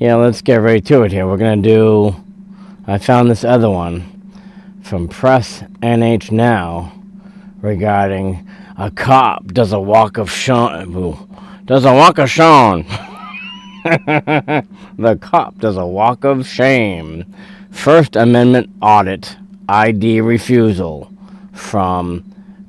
Yeah, let's get right to it here. We're going to do... I found this other one from Press NH Now regarding a cop does a walk of shame. Does a walk of shame. The cop does a walk of shame. First Amendment audit ID refusal from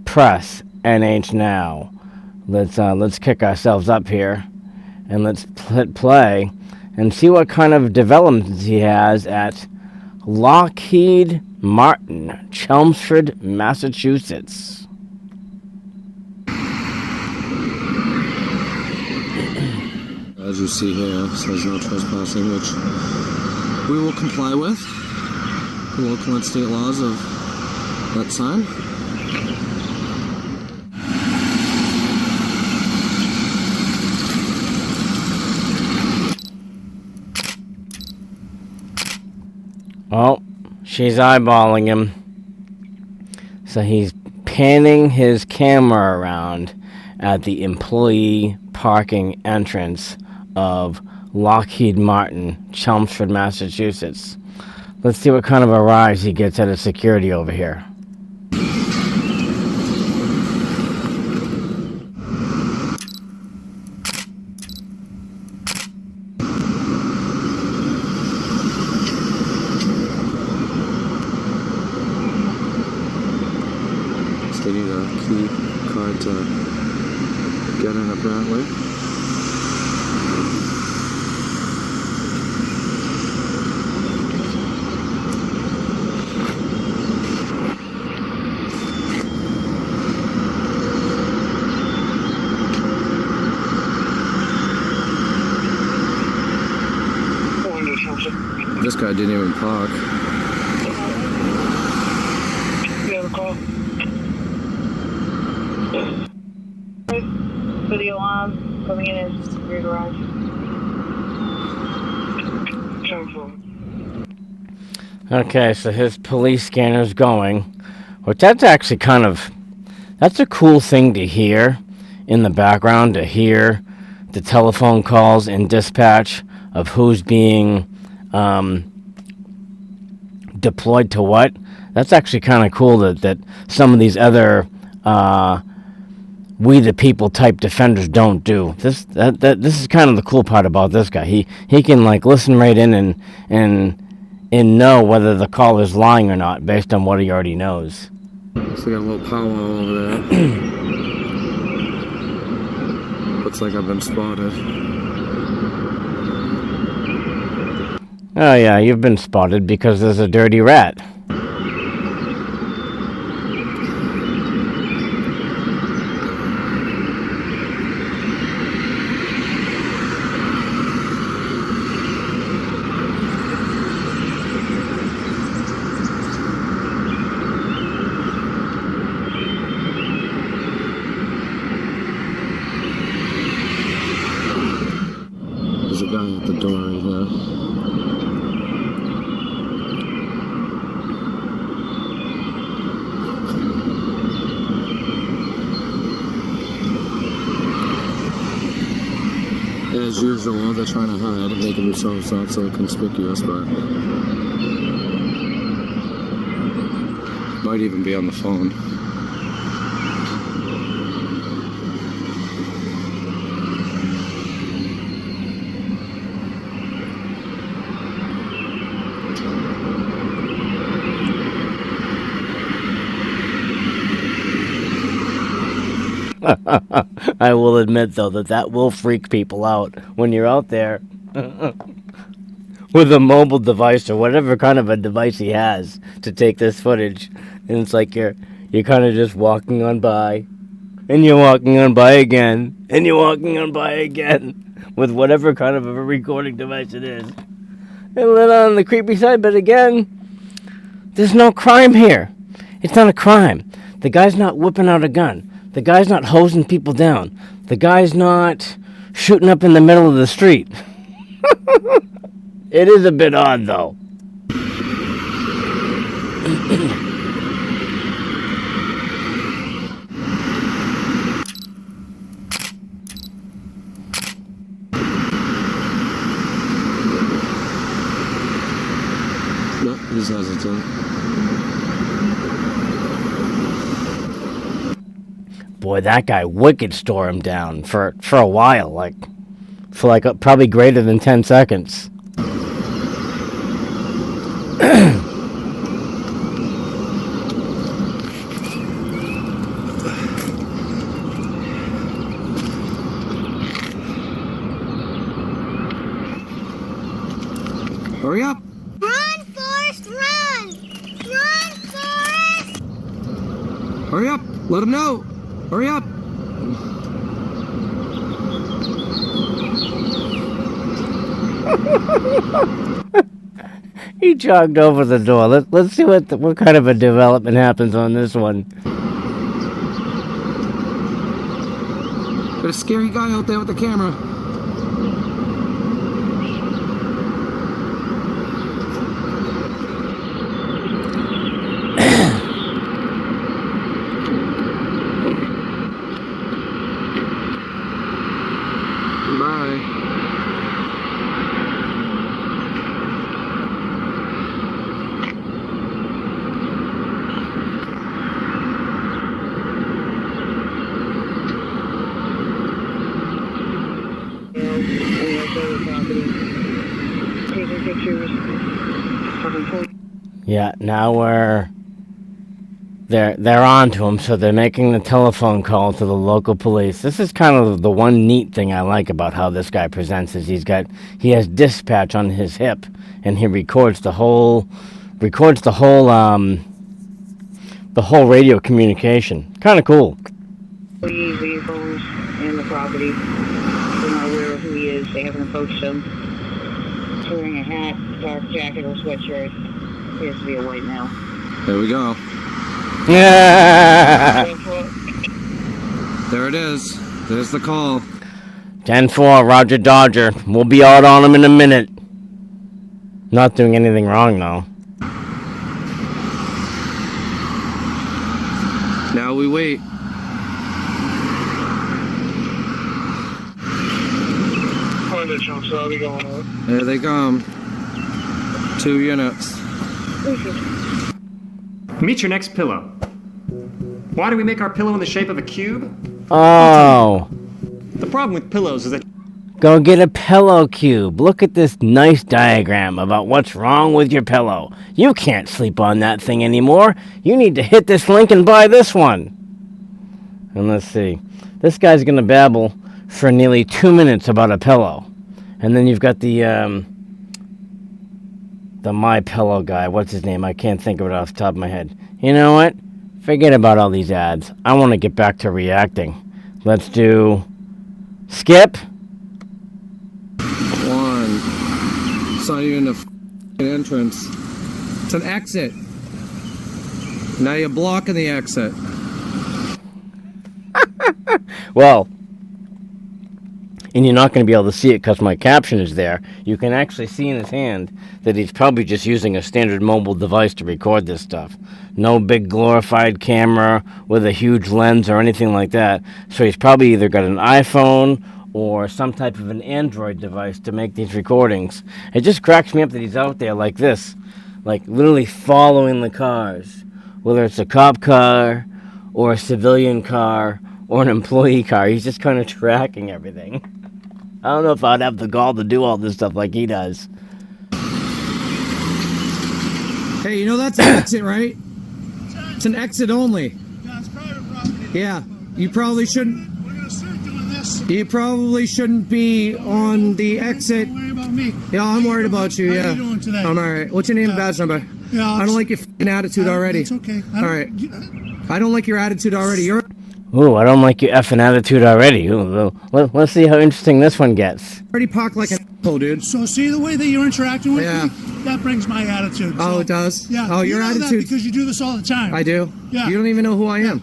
Press NH Now. Let's kick ourselves up here and let's hit play and see what kind of developments he has at Lockheed Martin, Chelmsford, Massachusetts. As you see here, it says no trespassing, which we will comply with. The local and state laws of that sign. Oh, she's eyeballing him. So he's panning his camera around at the employee parking entrance of Lockheed Martin, Chelmsford, Massachusetts. Let's see what kind of a rise he gets out of security over here. They need a key card to get in, apparently. This guy didn't even park. You have a call? Video on, coming in as rear garage. Okay, so his police scanner's going. Which that's actually kind of... That's a cool thing to hear in the background, to hear the telephone calls and dispatch of who's being deployed to what. That's actually kind of cool that some of these other we the people type defenders don't do. This is kind of the cool part about this guy. He can like listen right in and know whether the caller's lying or not based on what he already knows. So we got a little powwow over there. Looks like I've been spotted. Oh yeah, you've been spotted because there's a dirty rat. There's a guy at the door right there. As usual, they're trying to hide and making themselves not so conspicuous, but might even be on the phone. I will admit, though, that will freak people out when you're out there with a mobile device or whatever kind of a device he has to take this footage. And it's like you're kind of just walking on by, and you're walking on by again, and you're walking on by again with whatever kind of a recording device it is. And then on the creepy side, but again, there's no crime here. It's not a crime. The guy's not whipping out a gun. The guy's not hosing people down. The guy's not shooting up in the middle of the street. It is a bit odd, though. He's hesitant. Boy, that guy wicked store him down for a while, like probably greater than 10 seconds. Hurry up! Run, Forrest, run! Run, Forrest! Hurry up! Let him know! Hurry up! He jogged over the door. Let's see what kind of a development happens on this one. Got a scary guy out there with the camera. Bye. Taking pictures. Yeah, now they're on to him, so they're making the telephone call to the local police. This is kind of the one neat thing I like about how this guy presents is he has dispatch on his hip, and he records the whole radio communication. Kind of cool. Employee vehicles and the property. They're not aware of who he is. They haven't approached him. He's wearing a hat, dark jacket, or sweatshirt. He has to be a white male. There we go. Yeah. There it is. There's the call. 10-4, Roger Dodger. We'll be out on him in a minute. Not doing anything wrong, though. Now we wait. There they come. 2 units. Meet your next pillow. Why do we make our pillow in the shape of a cube? Oh. The problem with pillows is that Go get a pillow cube. Look at this nice diagram about what's wrong with your pillow. You can't sleep on that thing anymore. You need to hit this link and buy this one. And let's see. This guy's going to babble for nearly 2 minutes about a pillow. And then you've got the My Pillow guy. What's his name? I can't think of it off the top of my head. You know what? Forget about all these ads. I want to get back to reacting. Let's do skip. One. It's not even a entrance. It's an exit. Now you're blocking the exit. Well, and you're not going to be able to see it because my caption is there. You can actually see in his hand that he's probably just using a standard mobile device to record this stuff. No big glorified camera with a huge lens or anything like that. So he's probably either got an iPhone or some type of an Android device to make these recordings. It just cracks me up that he's out there like this, like literally following the cars, whether it's a cop car or a civilian car or an employee car. He's just kind of tracking everything. I don't know if I'd have the gall to do all this stuff like he does. Hey, you know that's an exit, right? It's an exit only. Yeah, it's private property. Yeah, you probably shouldn't. We're gonna start doing this. You probably shouldn't be on the exit. Don't worry about me. Yeah, I'm worried about you. How Yeah, you doing today? I'm all right. What's your name and badge number? Yeah, I don't like your f***ing attitude already. It's okay. All right. I don't like your attitude already. You're Ooh, I don't like your effing attitude already. Ooh, let's see how interesting this one gets. already parked like an asshole, dude. So see the way that you're interacting with Yeah. me? That brings my attitude. Oh, So, it does? Yeah. Oh, you your know that attitude. because you do this all the time. I do? Yeah. You don't even know who I am.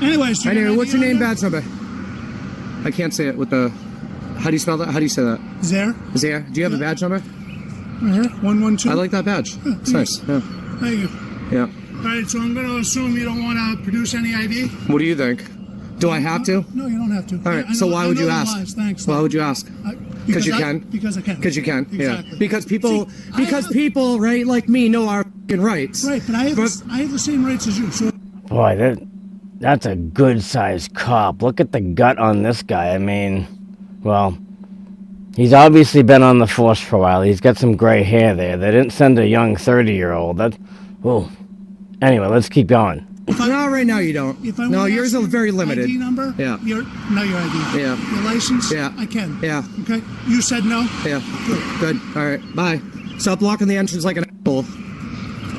Anyways, do you Anyway, have what's your anything name, on badge number? I can't say it with the... How do you spell that? How do you say that? there? Is there? Do you have a badge number? Right here. 112. I like that badge. It's nice. Yeah. Thank you. Yeah. All right, so I'm going to assume you don't want to produce any ID? What do you think? Do I have to? No, you don't have to. All right. I So know- why I would know you the ask? lies. Thanks. Why would you ask? Because you I- can? Because I can. Because you can. Exactly. Yeah. Because people, See, right, like me, know our rights. Right, but I have the same rights as you. So Boy, that's a good-sized cop. Look at the gut on this guy. I mean, well, he's obviously been on the force for a while. He's got some gray hair there. They didn't send a young 30-year-old. Oh. Anyway, let's keep going. No, right now you don't. if I No, want to yours ask is you very limited. ID number? Yeah. Your ID. Yeah. Your license? Yeah. I can. Yeah. Okay. You said no? Yeah. Good. All right. Bye. Stop blocking the entrance like an asshole.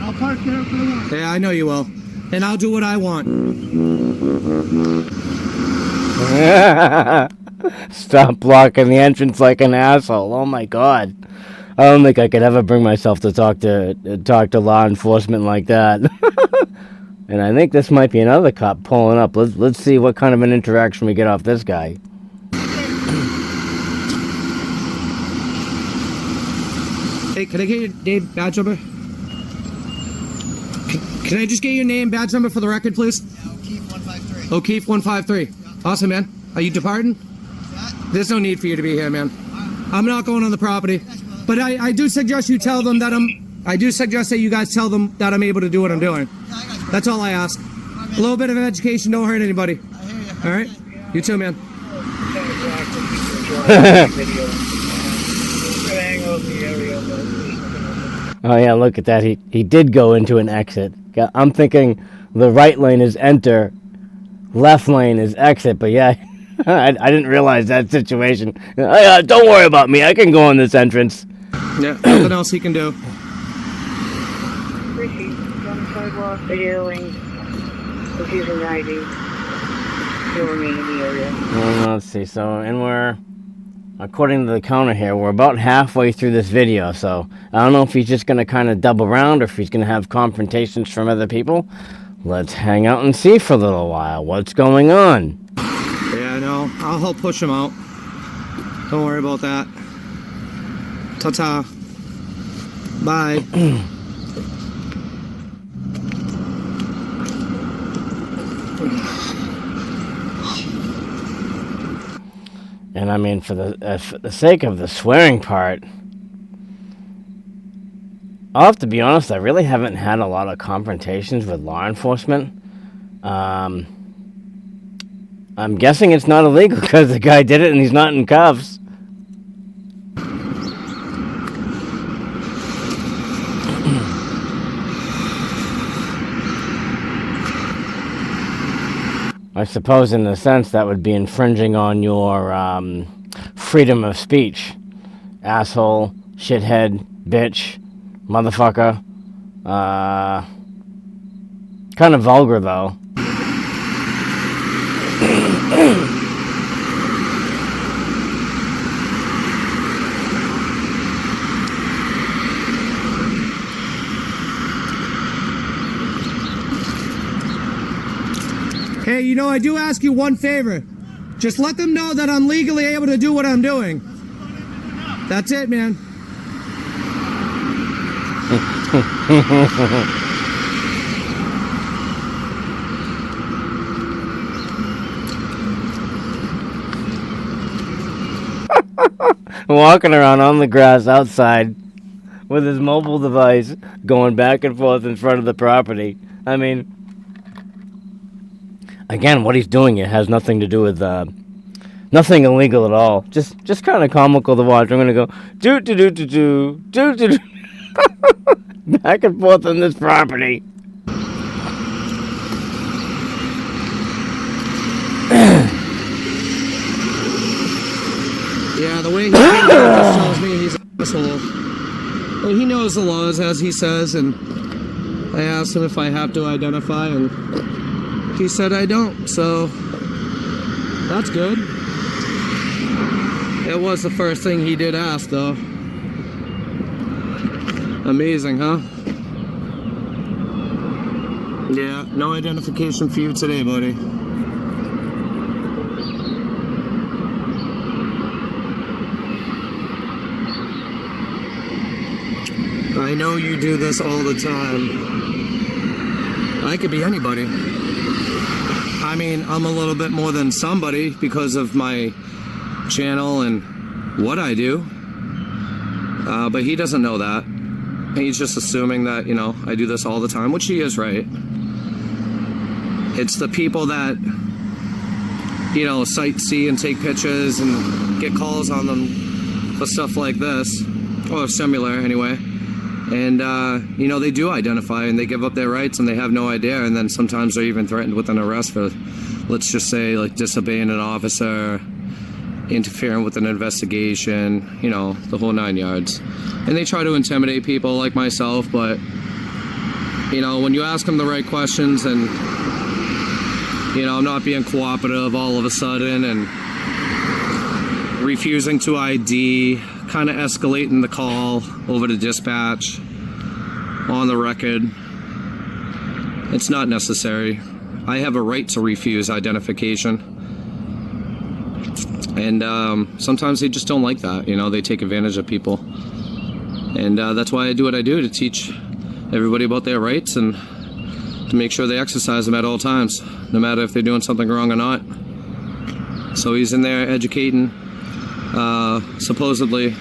I'll park there for the one. Yeah, I know you will. And I'll do what I want. Stop blocking the entrance like an asshole. Oh my god. I don't think I could ever bring myself to talk to law enforcement like that. And I think this might be another cop pulling up. Let's see what kind of an interaction we get off this guy. Hey, can I get your name, badge number? Can I just get your name, badge number for the record, please? O'Keefe 153. O'Keefe 153. Awesome, man. Are you departing? There's no need for you to be here, man. I'm not going on the property. But I do suggest you tell them that I do suggest that you guys tell them that I'm able to do what I'm doing. That's all I ask. A little bit of education don't hurt anybody. All right? You too, man. Oh yeah, look at that. He did go into an exit. I'm thinking the right lane is enter, left lane is exit, but yeah, I didn't realize that situation. Don't worry about me. I can go in this entrance. Yeah, nothing else he can do. Ricky, on the sidewalk, videoing, refusing ID. You'll remain in the area. Let's see. So, and we're, according to the counter here, we're about halfway through this video. So, I don't know if he's just going to kind of double round or if he's going to have confrontations from other people. Let's hang out and see for a little while what's going on. Yeah, I know. I'll help push him out. Don't worry about that. Ta-ta. Bye. And I mean, for the sake of the swearing part, I'll have to be honest, I really haven't had a lot of confrontations with law enforcement. I'm guessing it's not illegal because the guy did it and he's not in cuffs. I suppose in a sense that would be infringing on your freedom of speech. Asshole, shithead, bitch, motherfucker. Kind of vulgar though. Hey, you know, I do ask you one favor. Just let them know that I'm legally able to do what I'm doing. That's it, man. Walking around on the grass outside with his mobile device going back and forth in front of the property. I mean, again, what he's doing, it has nothing to do with nothing illegal at all. Just kind of comical to watch. I'm gonna go do back and forth on this property. Yeah, the way he tells me he's an asshole. Well, he knows the laws, as he says, and I asked him if I have to identify, and he said I don't, so that's good. It was the first thing he did ask, though. Amazing, huh? Yeah, no identification for you today, buddy. I know you do this all the time. I could be anybody. I mean, I'm a little bit more than somebody because of my channel and what I do. But he doesn't know that. he's just assuming that, you know, I do this all the time, which he is right. It's the people that, you know, sightsee and take pictures and get calls on them for stuff like this, or similar anyway. And, you know, they do identify and they give up their rights and they have no idea. And then sometimes they're even threatened with an arrest for, let's just say, like disobeying an officer, interfering with an investigation, you know, the whole 9 yards. And they try to intimidate people like myself, but, you know, when you ask them the right questions and, you know, not being cooperative all of a sudden and refusing to ID, kind of escalating the call over to dispatch on the record, it's not necessary. I have a right to refuse identification. And sometimes they just don't like that, you know, they take advantage of people. And that's why I do what I do, to teach everybody about their rights and to make sure they exercise them at all times, no matter if they're doing something wrong or not. So he's in there educating, supposedly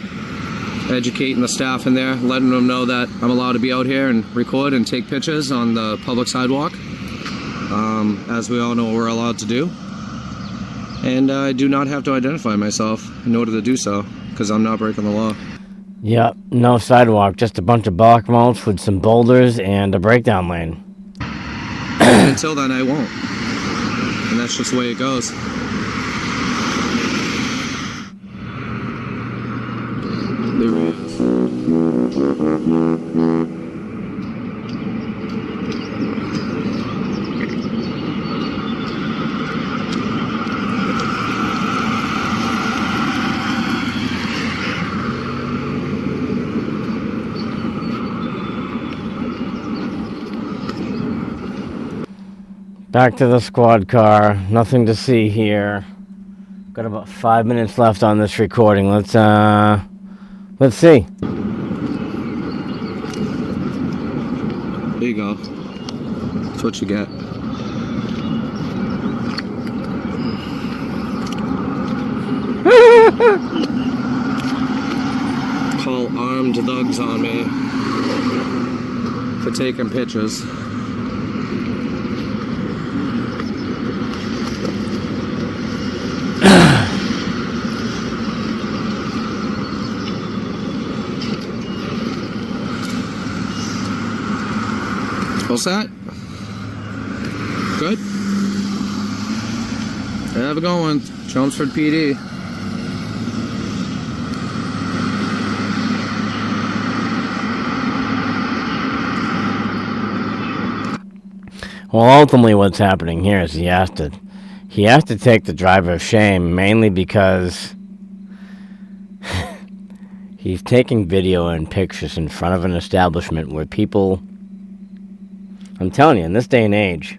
educating the staff in there, letting them know that I'm allowed to be out here and record and take pictures on the public sidewalk. As we all know, we're allowed to do. And I do not have to identify myself in order to do so, because I'm not breaking the law. Yep, no sidewalk, just a bunch of block mulch with some boulders and a breakdown lane. And until then, I won't. And that's just the way it goes. Back to the squad car. Nothing to see here. Got about 5 minutes left on this recording. Let's see. There you go. That's what you get. Call armed thugs on me for taking pictures. What's that? Good? Have a good one. Chelmsford PD. Well, ultimately what's happening here is he has to take the driver of shame, mainly because he's taking video and pictures in front of an establishment where people, I'm telling you, in this day and age,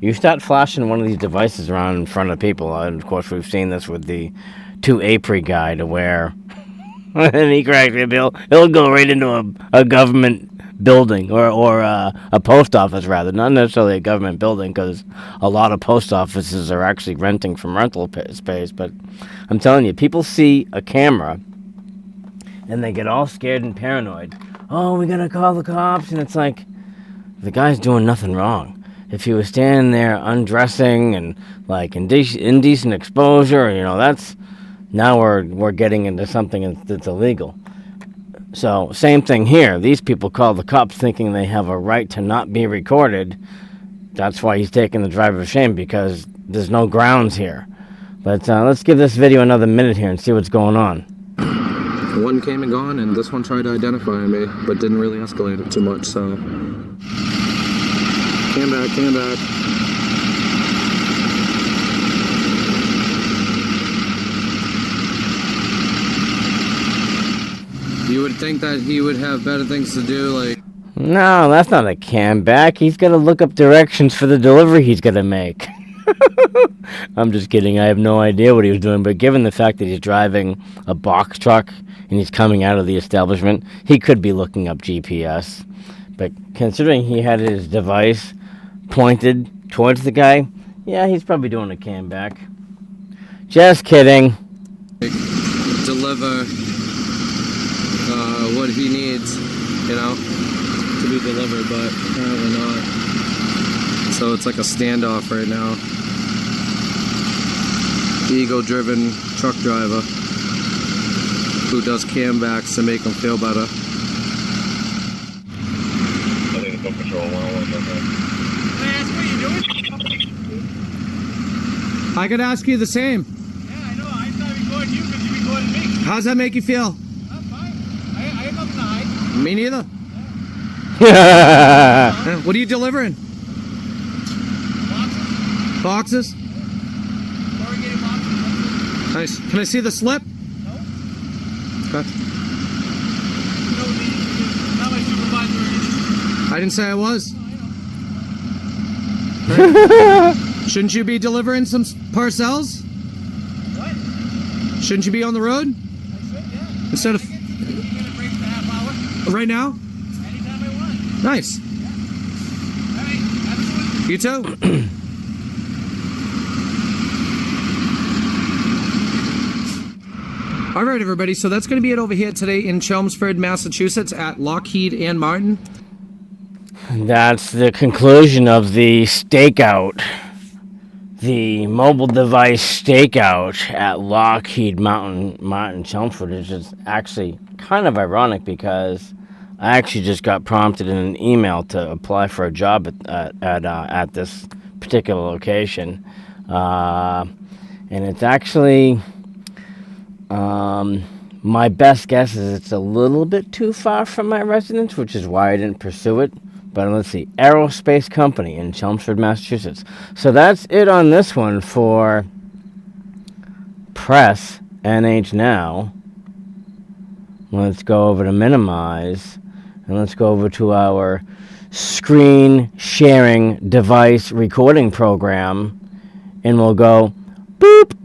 you start flashing one of these devices around in front of people, and of course we've seen this with the 2 April guy, to where and he cracks me, Bill, he'll go right into a government building, or a post office, rather, not necessarily a government building, because a lot of post offices are actually renting from rental space. But I'm telling you, people see a camera and they get all scared and paranoid. Oh, we gotta call the cops. And it's like, the guy's doing nothing wrong. If he was standing there undressing and like indecent exposure, you know, that's, now we're getting into something that's illegal. So, same thing here. These people call the cops thinking they have a right to not be recorded. That's why he's taking the driver of shame, because there's no grounds here. But let's give this video another minute here and see what's going on. One came and gone, and this one tried to identify me, but didn't really escalate it too much, so... Came back. You would think that he would have better things to do, like... No, that's not a cam back. He's got to look up directions for the delivery he's going to make. I'm just kidding. I have no idea what he was doing, but given the fact that he's driving a box truck and he's coming out of the establishment, he could be looking up GPS. But considering he had his device pointed towards the guy, yeah, he's probably doing a cam back. Just kidding. Deliver what he needs. you know, to be delivered, but apparently not. So it's like a standoff right now. Ego-driven truck driver who does cambacks to make them feel better. I think the book control 101. Can I ask what you're doing? I could ask you the same. Yeah, I know. I'm not recording you because you're recording me. How's that make you feel? I'm fine. I have nothing to hide. Me neither. What are you delivering? Boxes? Boxes? Corrugated boxes? Nice. Can I see the slip? No. Okay. No, not my supervisor or anything. I didn't say I was. No, I know. Shouldn't you be delivering some parcels? What? Shouldn't you be on the road? I should, yeah. Instead of You get a break for a half hour? right now? Anytime I want. Nice. All right. Have a good one. You too. All right, everybody. So that's going to be it over here today in Chelmsford, Massachusetts at Lockheed and Martin. That's the conclusion of the stakeout. The mobile device stakeout at Lockheed Martin Chelmsford is just actually kind of ironic because I actually just got prompted in an email to apply for a job at this particular location, and it's actually my best guess is it's a little bit too far from my residence, which is why I didn't pursue it. But let's see, Aerospace Company in Chelmsford, Massachusetts. So that's it on this one for Press NH Now. Let's go over to minimize, and let's go over to our screen sharing device recording program, and we'll go boop.